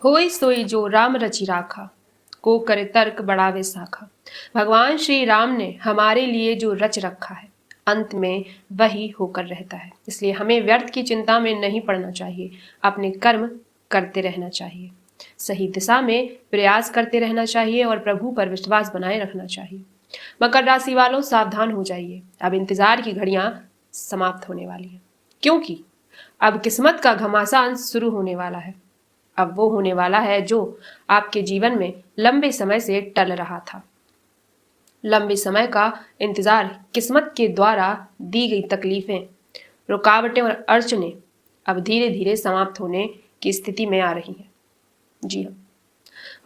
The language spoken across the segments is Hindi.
होई सोई जो राम रचि राखा, को करे तर्क बढ़ावे साखा। भगवान श्री राम ने हमारे लिए जो रच रखा है, अंत में वही होकर रहता है। इसलिए हमें व्यर्थ की चिंता में नहीं पड़ना चाहिए, अपने कर्म करते रहना चाहिए, सही दिशा में प्रयास करते रहना चाहिए और प्रभु पर विश्वास बनाए रखना चाहिए। मकर राशि वालों, सावधान हो जाइए, अब इंतजार की घड़ियां समाप्त होने वाली हैं, क्योंकि अब किस्मत का घमासान शुरू होने वाला है। अब वो होने वाला है जो आपके जीवन में लंबे समय से टल रहा था। लंबे समय का इंतजार, किस्मत के द्वारा दी गई तकलीफें, रुकावटें और अड़चनें अब धीरे धीरे समाप्त होने की स्थिति में आ रही हैं। जी हाँ,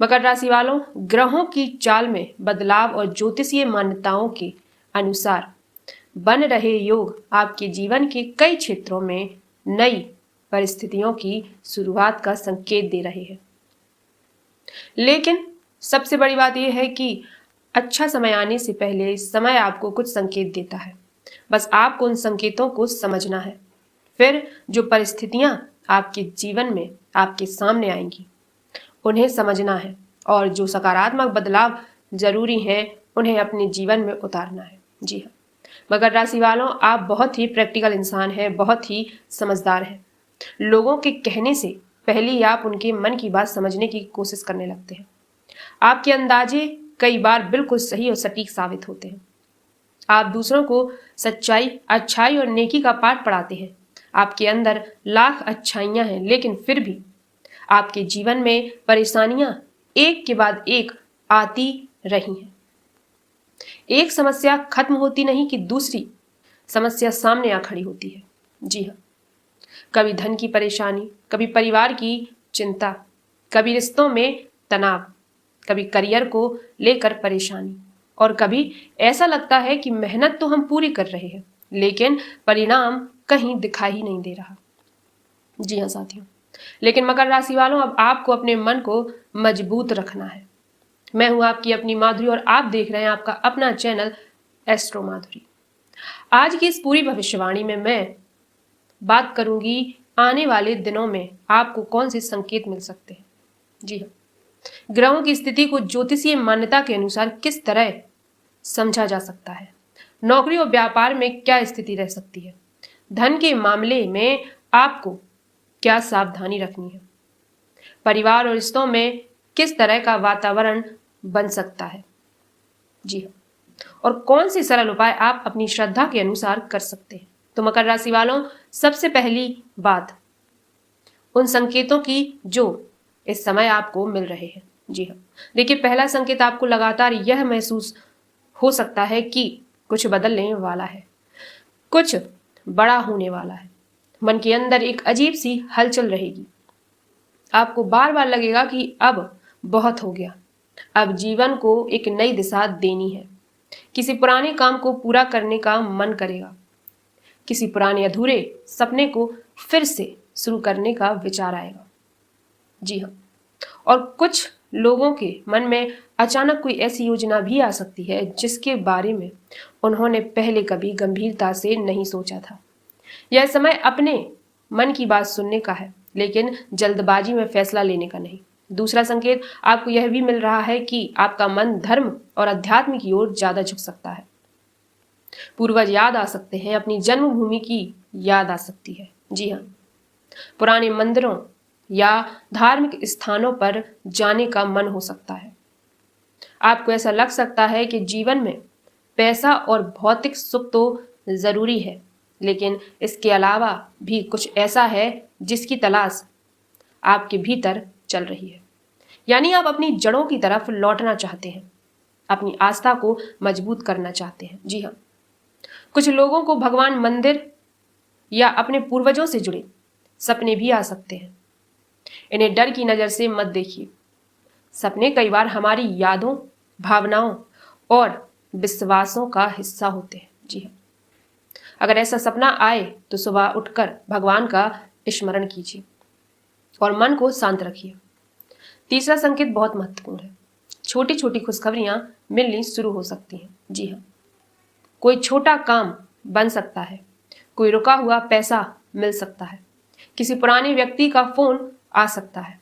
मकर राशि वालों, ग्रहों की चाल में बदलाव और ज्योतिषीय मान्यताओं के अनुसार बन रहे योग आपके जीवन के कई क्षेत्रों में नई परिस्थितियों की शुरुआत का संकेत दे रहे हैं। लेकिन सबसे बड़ी बात यह है कि अच्छा समय आने से पहले समय आपको कुछ संकेत देता है। बस आपको उन संकेतों को समझना है। फिर जो परिस्थितियां आपके जीवन में आपके सामने आएंगी, उन्हें समझना है और जो सकारात्मक बदलाव जरूरी हैं, उन्हें अपने जीवन में उतारना है। जी हाँ, मकर राशि वालों, आप बहुत ही प्रैक्टिकल इंसान हैं, बहुत ही समझदार हैं। लोगों के कहने से पहले ही आप उनके मन की बात समझने की कोशिश करने लगते हैं। आपके अंदाजे कई बार बिल्कुल सही और सटीक साबित होते हैं। आप दूसरों को सच्चाई, अच्छाई और नेकी का पाठ पढ़ाते हैं। आपके अंदर लाख अच्छाइयां हैं, लेकिन फिर भी आपके जीवन में परेशानियां एक के बाद एक आती रही हैं। एक समस्या खत्म होती नहीं कि दूसरी समस्या सामने आ खड़ी होती है। जी हाँ, कभी धन की परेशानी, कभी परिवार की चिंता, कभी रिश्तों में तनाव, कभी करियर को लेकर परेशानी, और कभी ऐसा लगता है कि मेहनत तो हम पूरी कर रहे हैं, लेकिन परिणाम कहीं दिखाई ही नहीं दे रहा। जी हाँ साथियों, लेकिन मकर राशि वालों, अब आपको अपने मन को मजबूत रखना है। मैं हूं आपकी अपनी माधुरी और आप देख रहे हैं आपका अपना चैनल एस्ट्रो माधुरी। आज की इस पूरी भविष्यवाणी में मैं बात करूंगी आने वाले दिनों में आपको कौन से संकेत मिल सकते हैं। जी हाँ, ग्रहों की स्थिति को ज्योतिषीय मान्यता के अनुसार किस तरह समझा जा सकता है, नौकरी और व्यापार में क्या स्थिति रह सकती है, धन के मामले में आपको क्या सावधानी रखनी है, परिवार और रिश्तों में किस तरह का वातावरण बन सकता है। जी हाँ, और कौन से सरल उपाय आप अपनी श्रद्धा के अनुसार कर सकते हैं। तो मकर राशि वालों, सबसे पहली बात उन संकेतों की जो इस समय आपको मिल रहे हैं। जी हाँ, देखिए, पहला संकेत आपको लगातार यह महसूस हो सकता है कि कुछ बदलने वाला है, कुछ बड़ा होने वाला है। मन के अंदर एक अजीब सी हलचल रहेगी। आपको बार बार लगेगा कि अब बहुत हो गया, अब जीवन को एक नई दिशा देनी है। किसी पुराने काम को पूरा करने का मन करेगा, किसी पुराने अधूरे सपने को फिर से शुरू करने का विचार आएगा। जी हाँ, और कुछ लोगों के मन में अचानक कोई ऐसी योजना भी आ सकती है जिसके बारे में उन्होंने पहले कभी गंभीरता से नहीं सोचा था। यह समय अपने मन की बात सुनने का है, लेकिन जल्दबाजी में फैसला लेने का नहीं। दूसरा संकेत आपको यह भी मिल रहा है कि आपका मन धर्म और अध्यात्म की ओर ज्यादा झुक सकता है। पूर्वज याद आ सकते हैं, अपनी जन्मभूमि की याद आ सकती है। जी हाँ, पुराने मंदिरों या धार्मिक स्थानों पर जाने का मन हो सकता है। आपको ऐसा लग सकता है कि जीवन में पैसा और भौतिक सुख तो जरूरी है, लेकिन इसके अलावा भी कुछ ऐसा है जिसकी तलाश आपके भीतर चल रही है। यानी आप अपनी जड़ों की तरफ लौटना चाहते हैं, अपनी आस्था को मजबूत करना चाहते हैं। जी हाँ, कुछ लोगों को भगवान, मंदिर या अपने पूर्वजों से जुड़े सपने भी आ सकते हैं। इन्हें डर की नजर से मत देखिए। सपने कई बार हमारी यादों, भावनाओं और विश्वासों का हिस्सा होते हैं। जी हाँ, अगर ऐसा सपना आए तो सुबह उठकर भगवान का स्मरण कीजिए और मन को शांत रखिए। तीसरा संकेत बहुत महत्वपूर्ण है। छोटी छोटी खुशखबरियां मिलनी शुरू हो सकती हैं। जी हाँ, कोई छोटा काम बन सकता है, कोई रुका हुआ पैसा मिल सकता है, किसी पुराने व्यक्ति का फोन आ सकता है।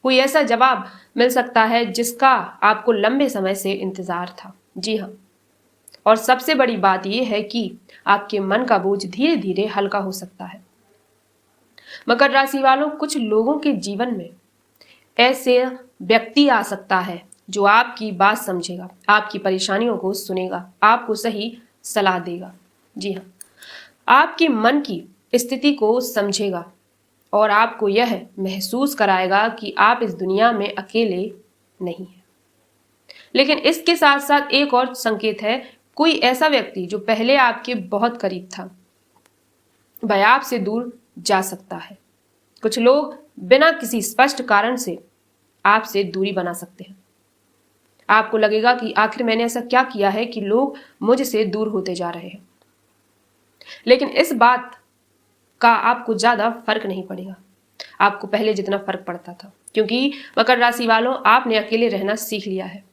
कोई ऐसा जवाब मिल सकता है जिसका आपको लंबे समय से इंतजार था। जी हाँ, और सबसे बड़ी बात यह है कि आपके मन का बोझ धीरे धीरे हल्का हो सकता है। मकर राशि वालों, कुछ लोगों के जीवन में ऐसे व्यक्ति आ सकता है जो आपकी बात समझेगा, आपकी परेशानियों को सुनेगा, आपको सही सलाह देगा। जी हाँ, आपके मन की स्थिति को समझेगा और आपको यह महसूस कराएगा कि आप इस दुनिया में अकेले नहीं हैं। लेकिन इसके साथ साथ एक और संकेत है, कोई ऐसा व्यक्ति जो पहले आपके बहुत करीब था, वह आपसे दूर जा सकता है। कुछ लोग बिना किसी स्पष्ट कारण से आपसे दूरी बना सकते हैं। आपको लगेगा कि आखिर मैंने ऐसा क्या किया है कि लोग मुझसे दूर होते जा रहे हैं। लेकिन इस बात का आपको ज्यादा फर्क नहीं पड़ेगा, आपको पहले जितना फर्क पड़ता था, क्योंकि मकर राशि वालों, आपने अकेले रहना सीख लिया है।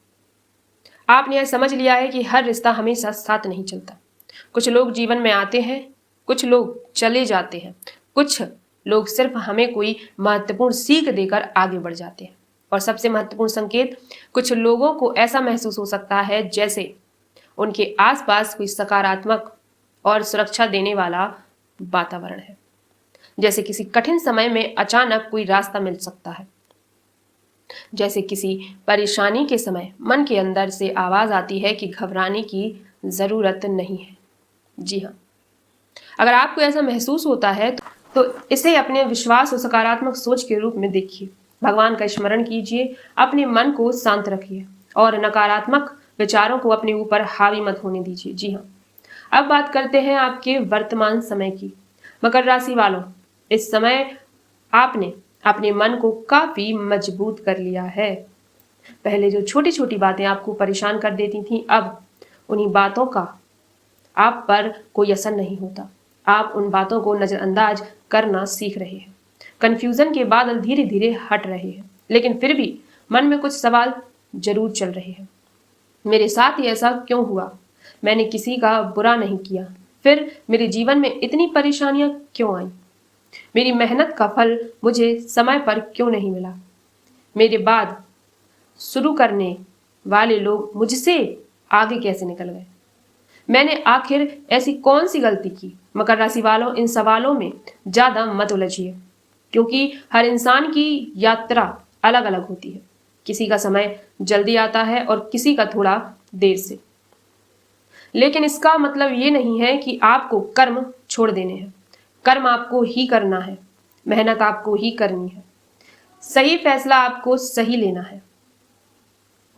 आपने यह समझ लिया है कि हर रिश्ता हमेशा साथ नहीं चलता। कुछ लोग जीवन में आते हैं, कुछ लोग चले जाते हैं, कुछ लोग सिर्फ हमें कोई महत्वपूर्ण सीख देकर आगे बढ़ जाते हैं। और सबसे महत्वपूर्ण संकेत, कुछ लोगों को ऐसा महसूस हो सकता है जैसे उनके आसपास कोई सकारात्मक और सुरक्षा देने वाला वातावरण है। जैसे किसी कठिन समय में अचानक कोई रास्ता मिल सकता है। जैसे किसी परेशानी के समय मन के अंदर से आवाज आती है कि घबराने की जरूरत नहीं है। जी हाँ, अगर आपको ऐसा महसूस होता है तो इसे अपने विश्वास और सकारात्मक सोच के रूप में देखिए। भगवान का स्मरण कीजिए, अपने मन को शांत रखिए और नकारात्मक विचारों को अपने ऊपर हावी मत होने दीजिए। जी हाँ, अब बात करते हैं आपके वर्तमान समय की। मकर राशि वालों, इस समय आपने अपने मन को काफी मजबूत कर लिया है। पहले जो छोटी छोटी बातें आपको परेशान कर देती थीं, अब उन्हीं बातों का आप पर कोई असर नहीं होता। आप उन बातों को नजरअंदाज करना सीख रहे हैं। कंफ्यूजन के बादल धीरे धीरे हट रहे हैं, लेकिन फिर भी मन में कुछ सवाल जरूर चल रहे हैं। मेरे साथ ही ऐसा क्यों हुआ? मैंने किसी का बुरा नहीं किया, फिर मेरे जीवन में इतनी परेशानियां क्यों आई? मेरी मेहनत का फल मुझे समय पर क्यों नहीं मिला? मेरे बाद शुरू करने वाले लोग मुझसे आगे कैसे निकल गए? मैंने आखिर ऐसी कौन सी गलती की? मकर राशि वालों, इन सवालों में ज्यादा मत उलझिए, क्योंकि हर इंसान की यात्रा अलग अलग होती है। किसी का समय जल्दी आता है और किसी का थोड़ा देर से। लेकिन इसका मतलब ये नहीं है कि आपको कर्म छोड़ देने हैं। कर्म आपको ही करना है, मेहनत आपको ही करनी है, सही फैसला आपको सही लेना है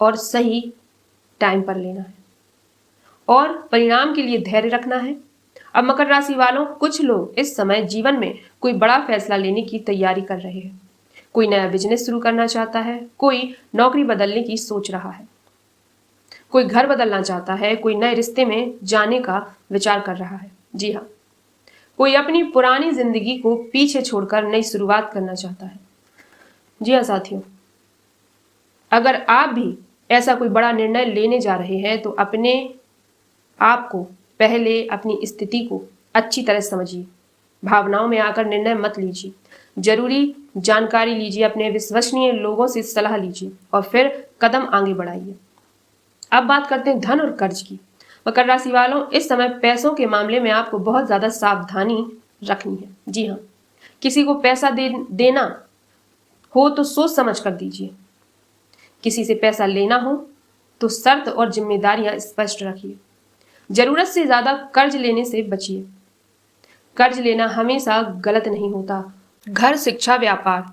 और सही टाइम पर लेना है और परिणाम के लिए धैर्य रखना है। अब मकर राशि वालों, कुछ लोग इस समय जीवन में कोई बड़ा फैसला लेने की तैयारी कर रहे हैं। कोई नया बिजनेस शुरू करना चाहता है, कोई नौकरी बदलने की सोच रहा है, कोई घर बदलना चाहता है, कोई नए रिश्ते में जाने का विचार कर रहा है। जी हाँ, कोई अपनी पुरानी जिंदगी को पीछे छोड़कर नई शुरुआत करना चाहता है। जी हाँ साथियों, अगर आप भी ऐसा कोई बड़ा निर्णय लेने जा रहे हैं तो अपने आप को पहले अपनी स्थिति को अच्छी तरह समझिए। भावनाओं में आकर निर्णय मत लीजिए। जरूरी जानकारी लीजिए, अपने विश्वसनीय लोगों से सलाह लीजिए और फिर कदम आगे बढ़ाइए। अब बात करते हैं धन और कर्ज की। मकर राशि वालों, इस समय पैसों के मामले में आपको बहुत ज्यादा सावधानी रखनी है। जी हाँ, किसी को पैसा देना हो तो सोच समझ कर दीजिए। किसी से पैसा लेना हो तो शर्त और जिम्मेदारियां स्पष्ट रखिए। जरूरत से ज्यादा कर्ज लेने से बचिए। कर्ज लेना हमेशा गलत नहीं होता। घर, शिक्षा, व्यापार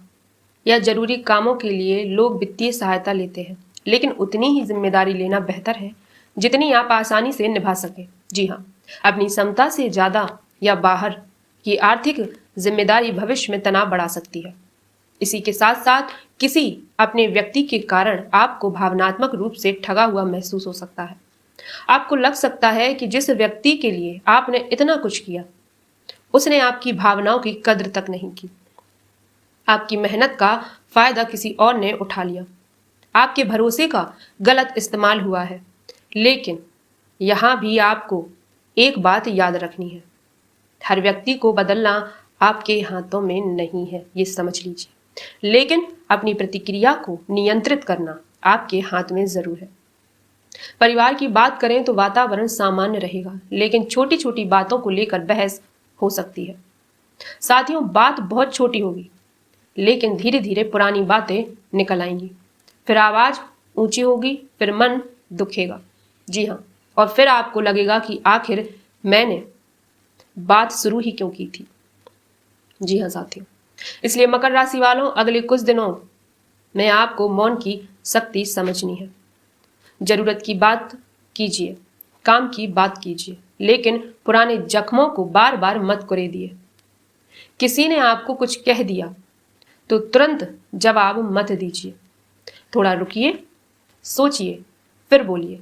या जरूरी कामों के लिए लोग वित्तीय सहायता लेते हैं, लेकिन उतनी ही जिम्मेदारी लेना बेहतर है जितनी आप आसानी से निभा सके। जी हाँ, अपनी क्षमता से ज्यादा या बाहर की आर्थिक जिम्मेदारी भविष्य में तनाव बढ़ा सकती है। इसी के साथ साथ किसी अपने व्यक्ति के कारण आपको भावनात्मक रूप से ठगा हुआ महसूस हो सकता है। आपको लग सकता है कि जिस व्यक्ति के लिए आपने इतना कुछ किया, उसने आपकी भावनाओं की कद्र तक नहीं की। आपकी मेहनत का फायदा किसी और ने उठा लिया। आपके भरोसे का गलत इस्तेमाल हुआ है। लेकिन यहां भी आपको एक बात याद रखनी है, हर व्यक्ति को बदलना आपके हाथों में नहीं है, ये समझ लीजिए। लेकिन अपनी प्रतिक्रिया को नियंत्रित करना आपके हाथ में जरूर है। परिवार की बात करें तो वातावरण सामान्य रहेगा, लेकिन छोटी छोटी बातों को लेकर बहस हो सकती है। साथियों, बात बहुत छोटी होगी, लेकिन धीरे धीरे पुरानी बातें निकल आएंगी। फिर आवाज ऊंची होगी, फिर मन दुखेगा। जी हाँ, और फिर आपको लगेगा कि आखिर मैंने बात शुरू ही क्यों की थी। जी हाँ साथियों, इसलिए मकर राशि वालों, अगले कुछ दिनों में आपको मौन की शक्ति समझनी है। जरूरत की बात कीजिए, काम की बात कीजिए, लेकिन पुराने जख्मों को बार बार मत कुरेदिए। किसी ने आपको कुछ कह दिया तो तुरंत जवाब मत दीजिए। थोड़ा रुकिए, सोचिए, फिर बोलिए,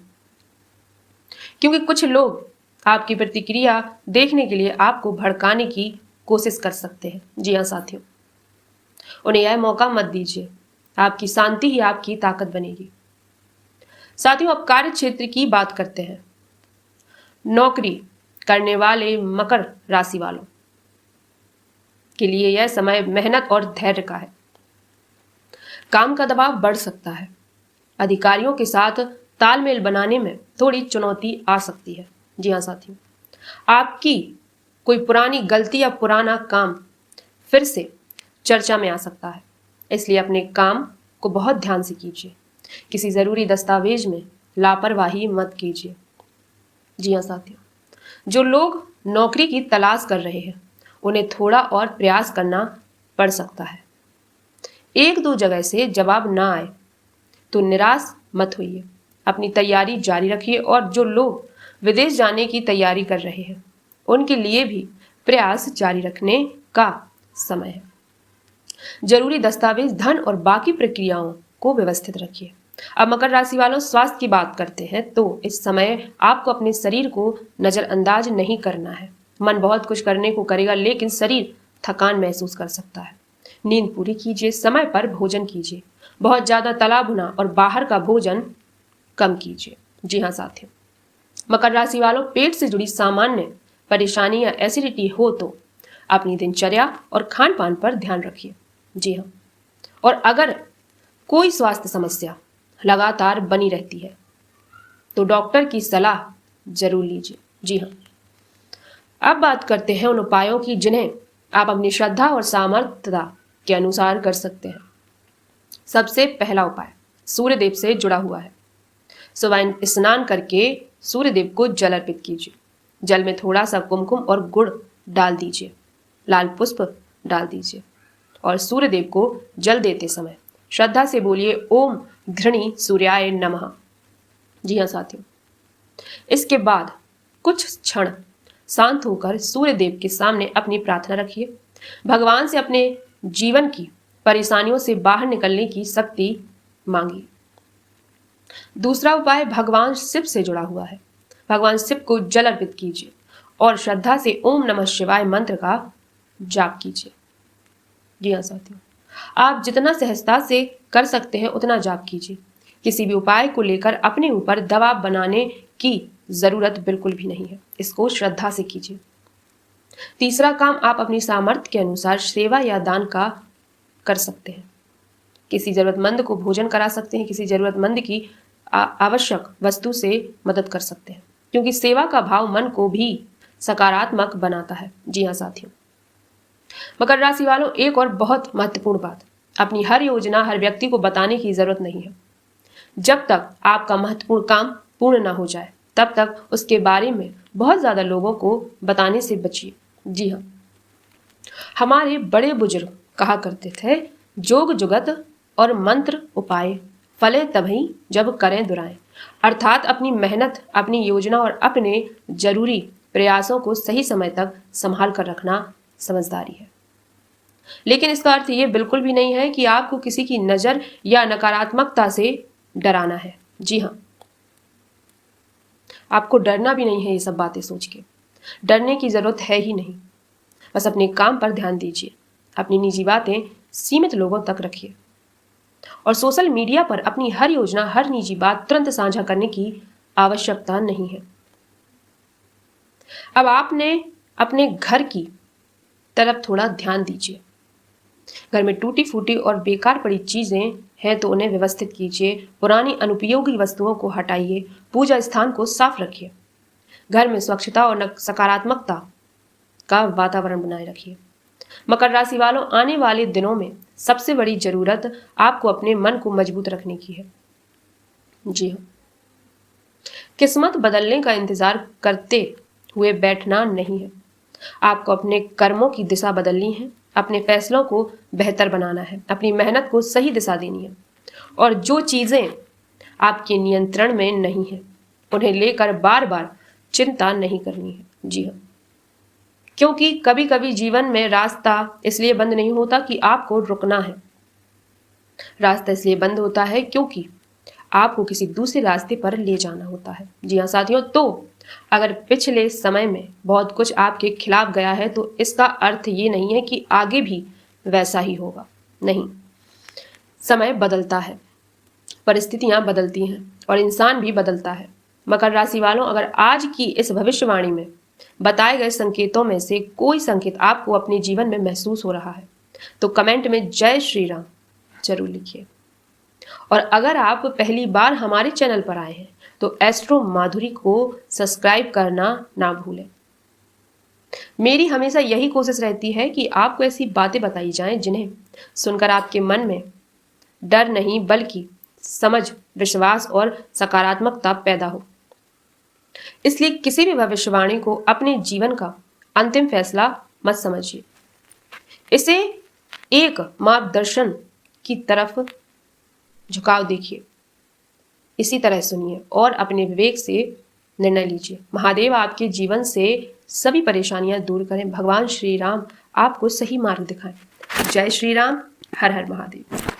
क्योंकि कुछ लोग आपकी प्रतिक्रिया देखने के लिए आपको भड़काने की कोशिश कर सकते हैं। जी हाँ साथियों, उन्हें यह मौका मत दीजिए। आपकी शांति ही आपकी ताकत बनेगी। साथियों, अब कार्य क्षेत्र की बात करते हैं। नौकरी करने वाले मकर राशि वालों के लिए यह समय मेहनत और धैर्य का है। काम का दबाव बढ़ सकता है। अधिकारियों के साथ तालमेल बनाने में थोड़ी चुनौती आ सकती है। जी हाँ साथियों, आपकी कोई पुरानी गलती या पुराना काम फिर से चर्चा में आ सकता है, इसलिए अपने काम को बहुत ध्यान से कीजिए। किसी जरूरी दस्तावेज में लापरवाही मत कीजिए। जी हाँ साथियों, जो लोग नौकरी की तलाश कर रहे हैं उन्हें थोड़ा और प्रयास करना पड़ सकता है। एक दो जगह से जवाब ना आए तो निराश मत होइए, अपनी तैयारी जारी रखिए। और जो लोग विदेश जाने की तैयारी कर रहे हैं उनके लिए भी प्रयास जारी रखने का समय है। जरूरी दस्तावेज, धन और बाकी प्रक्रियाओं को व्यवस्थित रखिए। अब मकर राशि वालों, स्वास्थ्य की बात करते हैं तो इस समय आपको अपने शरीर को नजरअंदाज नहीं करना है। मन बहुत कुछ करने को करेगा, लेकिन शरीर थकान महसूस कर सकता है। नींद पूरी कीजिए, समय पर भोजन कीजिए, बहुत ज्यादा तला भुना और बाहर का भोजन कम कीजिए। जी हाँ साथियों, मकर राशि वालों, पेट से जुड़ी सामान्य परेशानी या एसिडिटी हो तो अपनी दिनचर्या और खान पान पर ध्यान रखिए। जी हाँ, और अगर कोई स्वास्थ्य समस्या लगातार बनी रहती है तो डॉक्टर की सलाह जरूर लीजिए। जी हाँ, अब बात करते हैं उन उपायों की जिन्हें आप अपनी श्रद्धा और सामर्थ्यता के अनुसार कर सकते हैं। सबसे पहला उपाय सूर्य देव से जुड़ा हुआ है। सुबह स्नान करके सूर्य देव को जल अर्पित कीजिए। जल में थोड़ा सा कुमकुम और गुड़ डाल दीजिए, लाल पुष्प डाल दीजिए और सूर्य देव को जल देते समय श्रद्धा से बोलिए ओम घृणी सूर्याय नमः। जी हाँ साथियों, इसके बाद कुछ क्षण शांत होकर सूर्य देव के सामने अपनी प्रार्थना रखिए। भगवान से अपने जीवन की परेशानियों से बाहर निकलने की शक्ति मांगिए। दूसरा उपाय भगवान शिव से जुड़ा हुआ है। भगवान शिव को जल अर्पित कीजिए और श्रद्धा से ओम नमः शिवाय मंत्र का जाप कीजिए। जी हाँ साथियों, आप जितना सहजता से कर सकते हैं उतना जाप कीजिए। किसी भी उपाय को लेकर अपने ऊपर दबाव बनाने की जरूरत बिल्कुल भी नहीं है, इसको श्रद्धा से कीजिए। तीसरा काम आप अपनी सामर्थ्य के अनुसार सेवा या दान का कर सकते हैं। किसी जरूरतमंद को भोजन करा सकते हैं, किसी जरूरतमंद की आवश्यक वस्तु से मदद कर सकते हैं, क्योंकि सेवा का भाव मन को भी सकारात्मक बनाता है। जी हाँ साथियों, मकर राशि वालों, एक और बहुत महत्वपूर्ण बात, अपनी हर योजना हर व्यक्ति को बताने की जरूरत नहीं है। जब तक आपका महत्वपूर्ण काम पूर्ण ना हो जाए तब तक उसके बारे में बहुत ज्यादा लोगों को बताने से बचिए। जी हाँ, हमारे बड़े बुजुर्ग कहा करते थे, जोग जुगत और मंत्र उपाय फले तभी जब करें दुराएं। अर्थात अपनी मेहनत, अपनी योजना और अपने जरूरी प्रयासों को सही समय तक संभाल कर रखना समझदारी है। लेकिन इसका अर्थ ये बिल्कुल भी नहीं है कि आपको किसी की नजर या नकारात्मकता से डराना है। जी हाँ, आपको डरना भी नहीं है। ये सब बातें सोच के डरने की जरूरत है ही नहीं। बस अपने काम पर ध्यान दीजिए, अपनी निजी बातें सीमित लोगों तक रखिए और सोशल मीडिया पर अपनी हर योजना, हर निजी बात तुरंत साझा करने की आवश्यकता नहीं है। अब आपने अपने घर की तरफ थोड़ा ध्यान दीजिए। घर में टूटी फूटी और बेकार पड़ी चीजें हैं तो उन्हें व्यवस्थित कीजिए। पुरानी अनुपयोगी वस्तुओं को हटाइए। पूजा स्थान को साफ रखिए। घर में स्वच्छता और सकारात्मकता का वातावरण बनाए रखिए। मकर राशि वालों, आने वाले दिनों में सबसे बड़ी जरूरत आपको अपने मन को मजबूत रखने की है। जी हाँ, किस्मत बदलने का इंतजार करते हुए बैठना नहीं है। आपको अपने कर्मों की दिशा बदलनी है, अपने फैसलों को बेहतर बनाना है, अपनी मेहनत को सही दिशा देनी है और जो चीजें आपके नियंत्रण में नहीं है उन्हें लेकर बार बार चिंता नहीं करनी है। जी हाँ, क्योंकि कभी कभी जीवन में रास्ता इसलिए बंद नहीं होता कि आपको रुकना है। रास्ता इसलिए बंद होता है क्योंकि आपको किसी दूसरे रास्ते पर ले जाना होता है। जी हाँ साथियों, तो अगर पिछले समय में बहुत कुछ आपके खिलाफ गया है तो इसका अर्थ ये नहीं है कि आगे भी वैसा ही होगा। नहीं, समय बदलता है, परिस्थितियां बदलती हैं और इंसान भी बदलता है। मकर राशि वालों, अगर आज की इस भविष्यवाणी में बताए गए संकेतों में से कोई संकेत आपको अपने जीवन में महसूस हो रहा है तो कमेंट में जय श्री राम जरूर लिखिए। और अगर आप पहली बार हमारे चैनल पर आए हैं तो एस्ट्रो माधुरी को सब्सक्राइब करना ना भूलें। मेरी हमेशा यही कोशिश रहती है कि आपको ऐसी बातें बताई जाएं जिन्हें सुनकर आपके मन में डर नहीं बल्कि समझ, विश्वास और सकारात्मकता पैदा हो। इसलिए किसी भी भविष्यवाणी को अपने जीवन का अंतिम फैसला मत समझिए, इसे एक मार्गदर्शन की तरफ झुकाव देखिए। इसी तरह सुनिए और अपने विवेक से निर्णय लीजिए। महादेव आपके जीवन से सभी परेशानियां दूर करें। भगवान श्री राम आपको सही मार्ग दिखाएं। जय श्री राम। हर हर महादेव।